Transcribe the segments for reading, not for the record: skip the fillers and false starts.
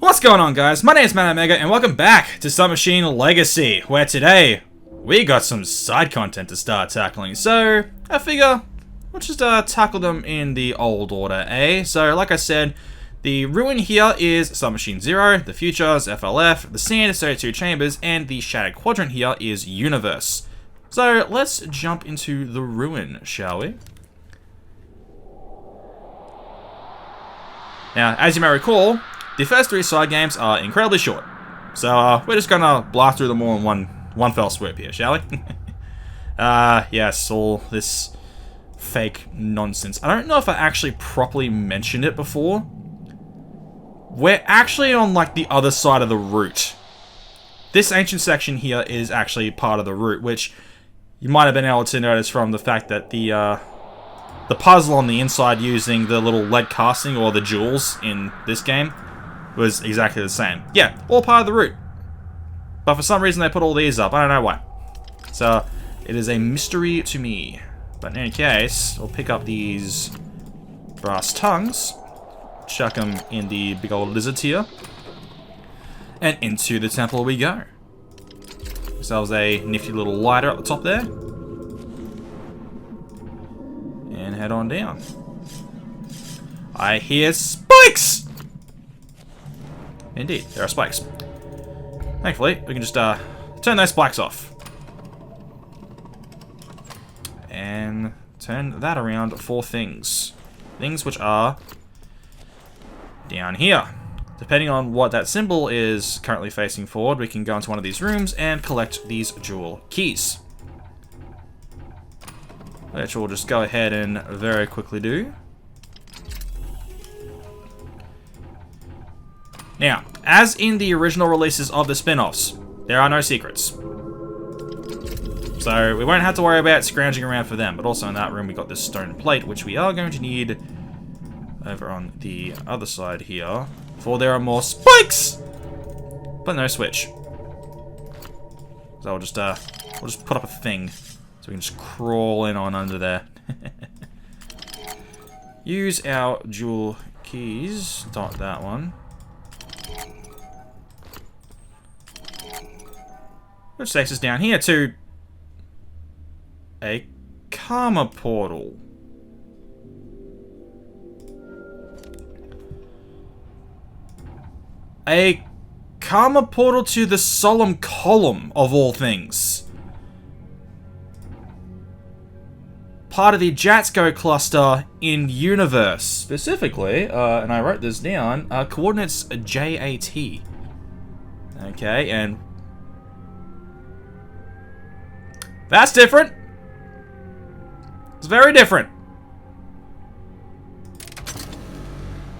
What's going on, guys? My name is Omega, and welcome back to Submachine Legacy, where today we got some side content to start tackling. So I figure we'll just tackle them in the old order, eh? So like I said, the ruin here is Submachine 0, the future is FLF, the sand is 32 chambers, and the shattered quadrant here is universe. So let's jump into the ruin, shall we? Now, as you may recall, the first three side games are incredibly short, so we're just gonna blast through them all in one fell swoop here, shall we? Yes, all this fake nonsense. I don't know if I actually properly mentioned it before. We're actually on, like, the other side of the route. This ancient section here is actually part of the route, which you might have been able to notice from the fact that the puzzle on the inside using the little lead casting, or the jewels in this game, was exactly the same. Yeah, all part of the route. But for some reason they put all these up. I don't know why. So, it is a mystery to me. But in any case, we'll pick up these brass tongues, chuck them in the big old lizard here, and into the temple we go. Ourselves a nifty little lighter up the top there. And head on down. I hear spikes! Indeed, there are spikes. Thankfully, we can just turn those spikes off. And turn that around for things. Things which are down here. Depending on what that symbol is currently facing forward, we can go into one of these rooms and collect these jewel keys. Which we'll just go ahead and very quickly do. Now, as in the original releases of the spin-offs, there are no secrets. So we won't have to worry about scrounging around for them, but also in that room we got this stone plate, which we are going to need over on the other side here, for there are more spikes! But no switch. So we'll just put up a thing, so we can just crawl in on under there. Use our jewel keys, not that one. Which takes us down here to a karma portal. A karma portal to the solemn column, of all things. Part of the Jatsko cluster in universe. Specifically, and I wrote this down, coordinates JAT. Okay, and that's different. It's very different.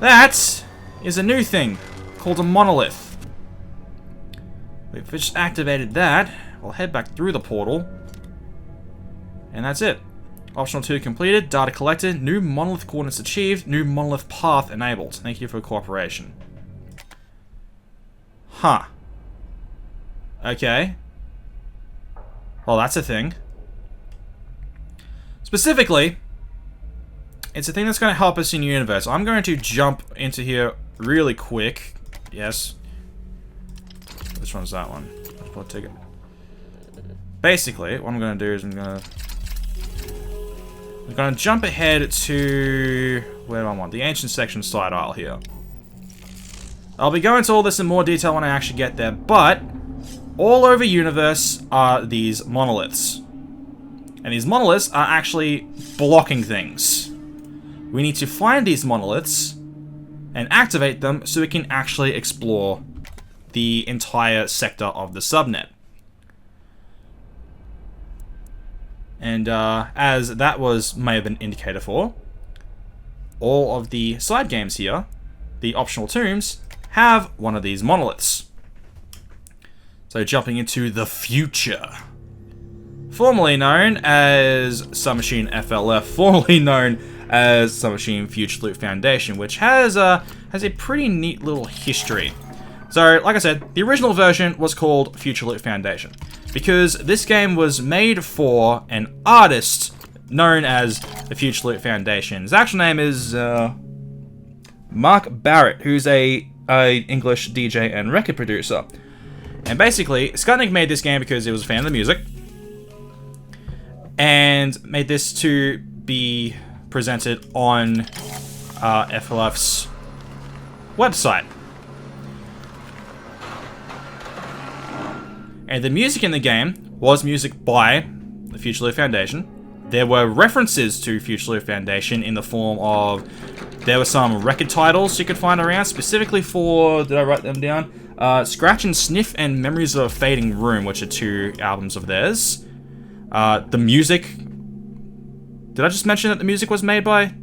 That is a new thing called a monolith. We've just activated that. We'll head back through the portal. And that's it. Optional 2 completed. Data collected. New monolith coordinates achieved. New monolith path enabled. Thank you for cooperation. Huh. Okay. Well, that's a thing. Specifically, it's a thing that's going to help us in universe. I'm going to jump into here really quick. Yes. Which one's that one? Let's put a ticket. Basically, what I'm going to do is I'm going to jump ahead to where do I want? The ancient section side aisle here. I'll be going to all this in more detail when I actually get there, but all over universe are these monoliths. And these monoliths are actually blocking things. We need to find these monoliths and activate them so we can actually explore the entire sector of the subnet. And as that may have been an indicator for, all of the side games here, the optional tombs, have one of these monoliths. So jumping into the future. Formerly known as Submachine FLF, formerly known as Submachine Future Loop Foundation, which has a pretty neat little history. So, like I said, the original version was called Future Loop Foundation, because this game was made for an artist known as the Future Loop Foundation. His actual name is Mark Barrett, who's a a English DJ and record producer. And basically, Skutnik made this game because he was a fan of the music, and made this to be presented on FLF's website. And the music in the game was music by the Future Leaf Foundation. There were references to Future Leaf Foundation in the form of, there were some record titles you could find around, specifically for, did I write them down? Scratch and Sniff and Memories of a Fading Room, which are 2 albums of theirs. The music, did I just mention that the music was made by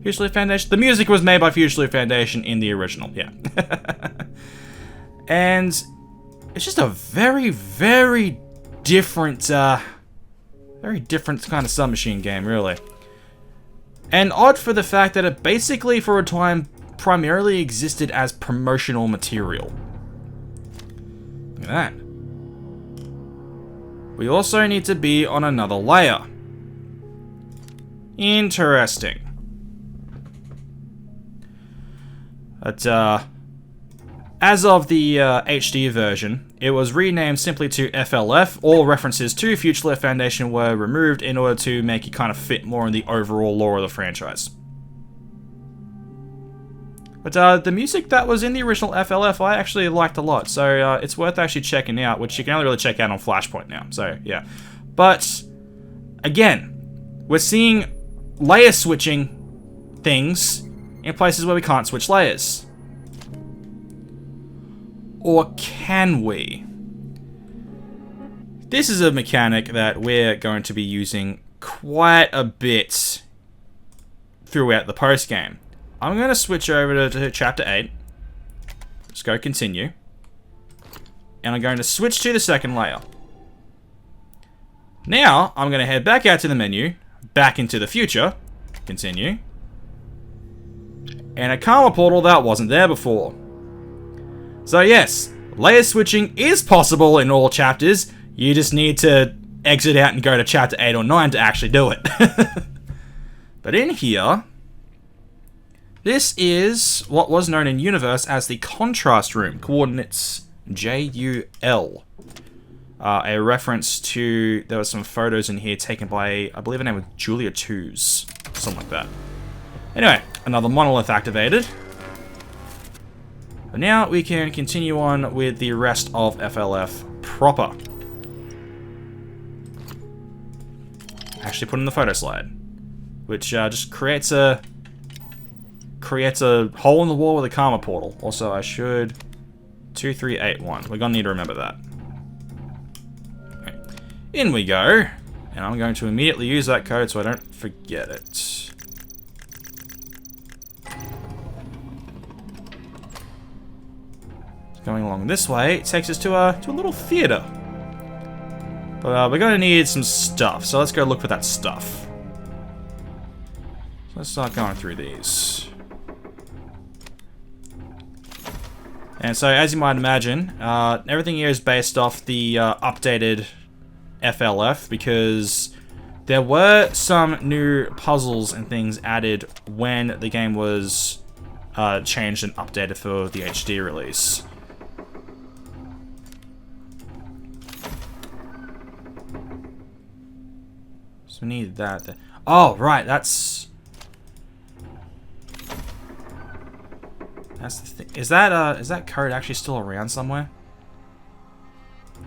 Future Leaf Foundation? The music was made by Future Leaf Foundation in the original, yeah. And it's just a very, very different, kind of Submachine game, really. And odd for the fact that it basically, for a time, primarily existed as promotional material. Look at that. We also need to be on another layer. Interesting. But, as of the HD version, it was renamed simply to FLF. All references to Future Leaf Foundation were removed in order to make it kind of fit more in the overall lore of the franchise. But the music that was in the original FLF I actually liked a lot, so it's worth actually checking out, which you can only really check out on Flashpoint now, so yeah. But, again, we're seeing layer switching things in places where we can't switch layers. Or can we? This is a mechanic that we're going to be using quite a bit throughout the post-game. I'm going to switch over to Chapter 8. Let's go continue. And I'm going to switch to the second layer. Now, I'm going to head back out to the menu, back into the future, continue, and a karma portal that wasn't there before. So yes, layer switching is possible in all chapters, you just need to exit out and go to Chapter 8 or 9 to actually do it. But in here, this is what was known in Universe as the Contrast Room, coordinates JUL. A reference to, there were some photos in here taken by, I believe her name was Julia Twos, something like that. Anyway, another monolith activated. But now we can continue on with the rest of FLF proper. Actually put in the photo slide, which just creates a hole in the wall with a karma portal. Also, I should 2381. We're gonna need to remember that. Okay. In we go, and I'm going to immediately use that code so I don't forget it. Going along this way, it takes us to a little theater. But we're gonna need some stuff, so let's go look for that stuff. So let's start going through these. And so, as you might imagine, everything here is based off the updated FLF, because there were some new puzzles and things added when the game was changed and updated for the HD release. So we need that. Oh, right, that's the thing. Is that code actually still around somewhere?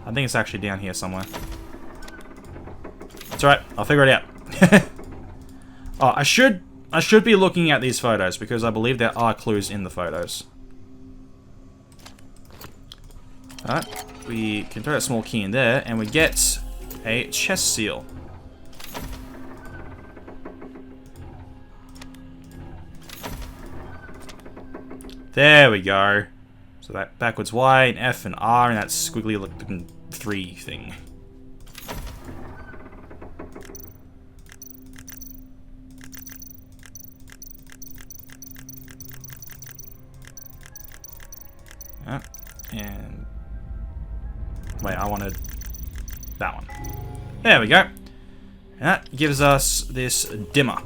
I think it's actually down here somewhere. It's alright, I'll figure it out. Oh, I should be looking at these photos because I believe there are clues in the photos. Alright, we can throw a small key in there and we get a chest seal. There we go. So that backwards Y and F and R and that squiggly looking 3 thing. Yeah, and wait, I wanted that one. There we go. And that gives us this dimmer.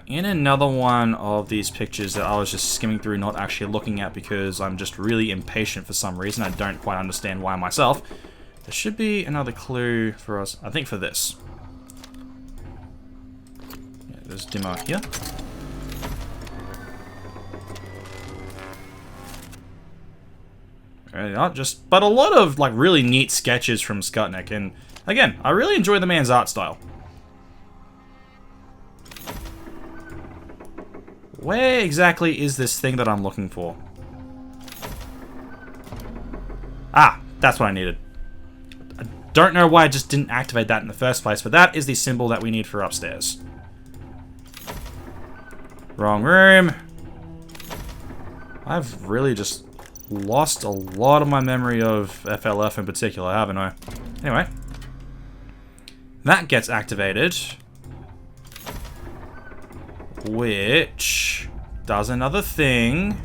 in another one of these pictures that I was just skimming through, not actually looking at because I'm just really impatient for some reason. I don't quite understand why myself. There should be another clue for us, I think for this. Yeah, there's dimmer here. Not just, but a lot of like really neat sketches from Skutnik, and again, I really enjoy the man's art style. Where exactly is this thing that I'm looking for? Ah, that's what I needed. I don't know why I just didn't activate that in the first place, but that is the symbol that we need for upstairs. Wrong room. I've really just lost a lot of my memory of FLF in particular, haven't I? Anyway. That gets activated. Which does another thing.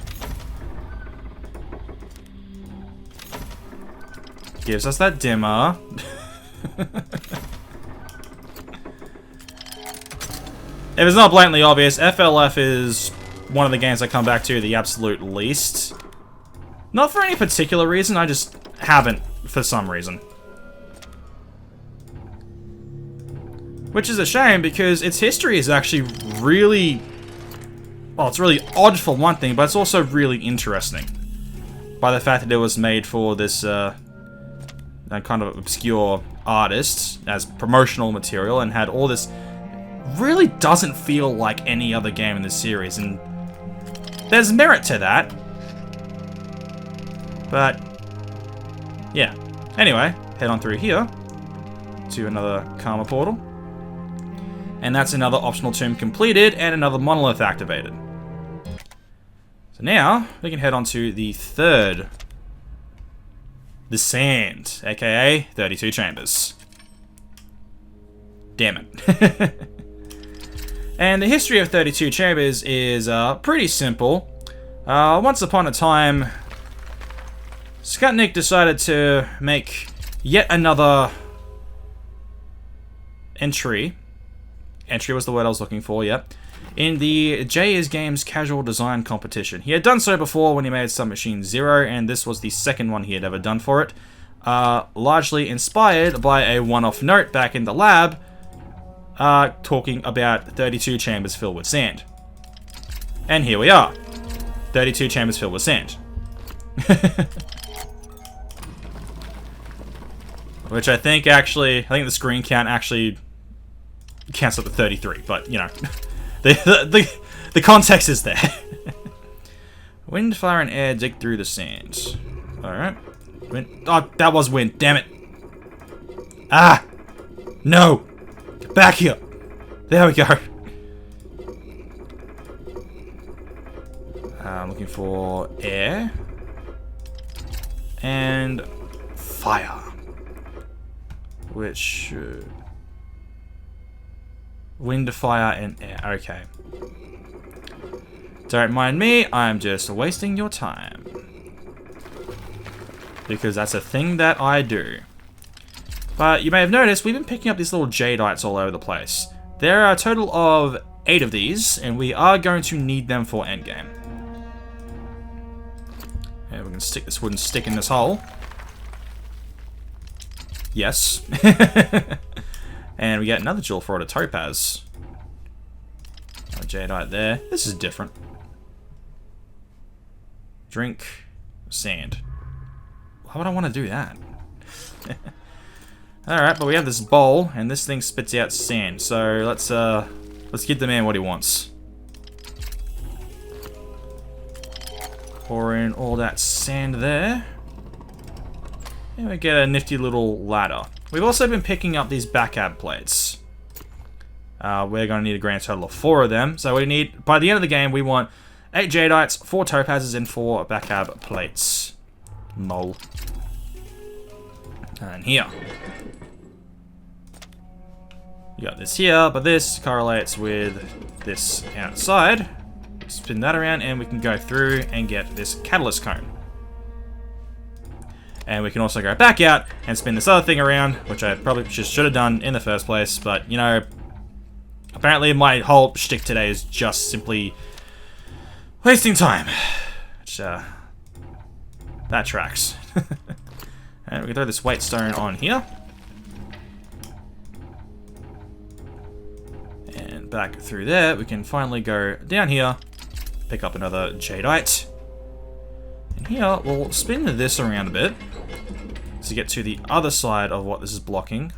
Gives us that dimmer. If it's not blatantly obvious, FLF is one of the games I come back to the absolute least. Not for any particular reason, I just haven't for some reason. Which is a shame because its history is actually really... well, it's really odd for one thing, but it's also really interesting. By the fact that it was made for this kind of obscure artist as promotional material and had all this... really doesn't feel like any other game in this series, and there's merit to that. But, yeah. Anyway, head on through here to another Karma portal. And that's another optional tomb completed and another monolith activated. So now, we can head on to the third. The Sand, aka 32 Chambers. Damn it. And the history of 32 Chambers is pretty simple. Once upon a time, Skutnik decided to make yet another entry. Entry was the word I was looking for, yep. In the J is Games casual design competition. He had done so before when he made Submachine 0, and this was the second one he had ever done for it. Largely inspired by a one-off note back in the lab, talking about 32 chambers filled with sand. And here we are. 32 chambers filled with sand. Which I think the screen count actually counts up to 33, but, you know, the context is there. Wind, fire, and air dig through the sand. Alright. Oh, that was wind, damn it. Ah! No! Get back here! There we go. I'm looking for air. And fire. Which... wind, fire, and air. Okay. Don't mind me, I'm just wasting your time. Because that's a thing that I do. But you may have noticed, we've been picking up these little jadeites all over the place. There are a total of 8 of these, and we are going to need them for endgame. And we can stick this wooden stick in this hole. Yes. And we get another jewel for it, a topaz. A jadeite there. This is different. Drink sand. Why would I want to do that? Alright, but we have this bowl, and this thing spits out sand. So let's give the man what he wants. Pour in all that sand there. And we get a nifty little ladder. We've also been picking up these backab plates. We're going to need a grand total of 4 of them. So we need, by the end of the game, we want 8 jadeites, 4 topazes, and 4 backab plates. Mole. And here. You got this here, but this correlates with this outside. Spin that around, and we can go through and get this catalyst cone. And we can also go back out and spin this other thing around, which I probably just should have done in the first place, but, you know, Apparently my whole shtick today is just simply wasting time. Which, that tracks. And we can throw this weight stone on here. And back through there, we can finally go down here, pick up another jadeite. And here, we'll spin this around a bit to get to the other side of what this is blocking.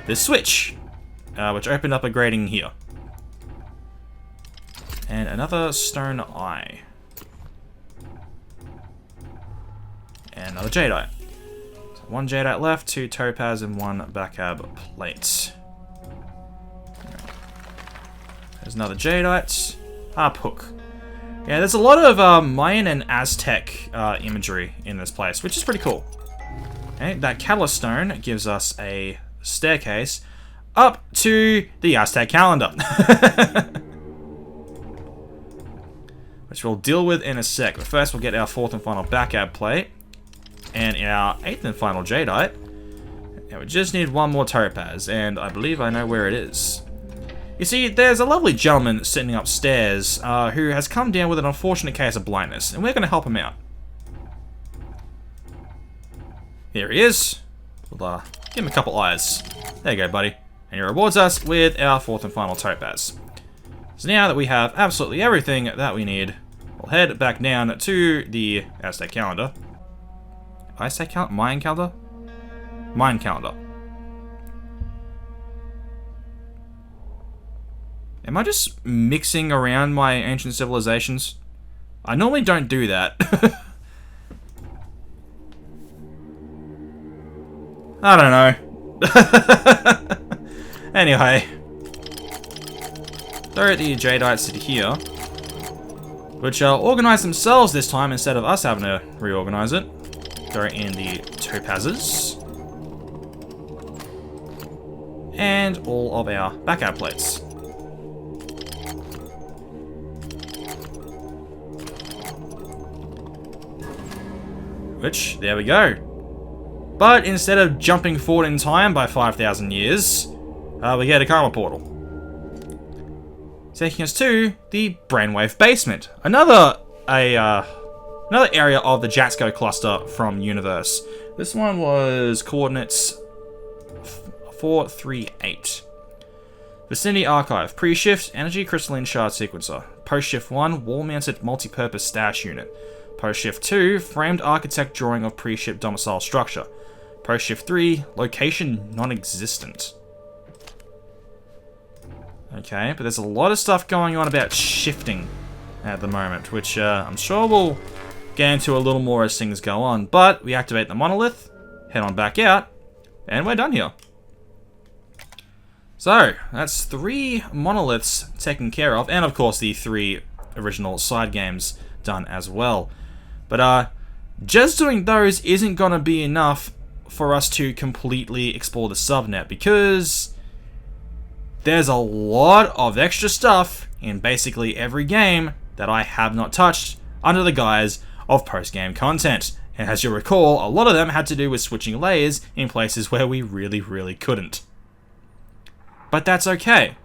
This switch, which opened up a grating here. And another stone eye. And another jadeite. So 1 jadeite left, 2 topaz, and 1 bacab plate. There's another jadeite. Harp hook. Yeah, there's a lot of Mayan and Aztec imagery in this place, which is pretty cool. Okay, that catalyst stone gives us a staircase up to the Aztec calendar. Which we'll deal with in a sec. But first we'll get our 4th and final bacab plate. And our 8th and final jadeite. And we just need 1 more topaz, and I believe I know where it is. You see, there's a lovely gentleman sitting upstairs who has come down with an unfortunate case of blindness, and we're going to help him out. Here he is. We'll give him a couple eyes. There you go, buddy. And he rewards us with our 4th and final topaz. So now that we have absolutely everything that we need, we'll head back down to the Aztec calendar. Aztec calendar? Mayan calendar? Mayan calendar. Am I just mixing around my ancient civilizations? I normally don't do that. I don't know. Anyway. Throw the jadeites to here. Which organize themselves this time instead of us having to reorganize it. Throw in the topazes. And all of our backup plates. Which, there we go. But instead of jumping forward in time by 5,000 years, we get a karma portal. Taking us to the Brainwave Basement. Another area of the Jatsko cluster from Universe. This one was coordinates 438. Vicinity Archive. Pre-shift Energy Crystalline Shard Sequencer. Post-shift 1 Wall-mounted Multi-purpose Stash Unit. Post-shift 2 Framed Architect Drawing of Pre-ship Domicile Structure. Post-shift 3 Location Non-existent. Okay, but there's a lot of stuff going on about shifting at the moment, which I'm sure we'll get into a little more as things go on. But we activate the monolith, head on back out, and we're done here. So, that's 3 monoliths taken care of, and of course the 3 original side games done as well. But just doing those isn't going to be enough for us to completely explore the subnet, because there's a lot of extra stuff in basically every game that I have not touched under the guise of post-game content. And as you'll recall, a lot of them had to do with switching layers in places where we really couldn't. But that's okay,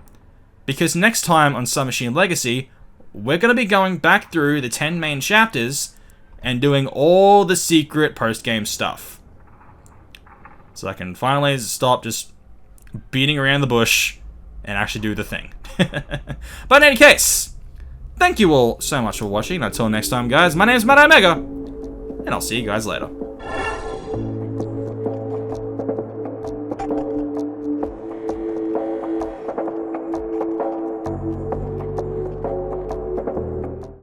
because next time on Submachine Legacy, we're going to be going back through the 10 main chapters and doing all the secret post-game stuff. So I can finally stop just beating around the bush and actually do the thing. But in any case, thank you all so much for watching. Until next time, guys, my name is Matt Omega, and I'll see you guys later.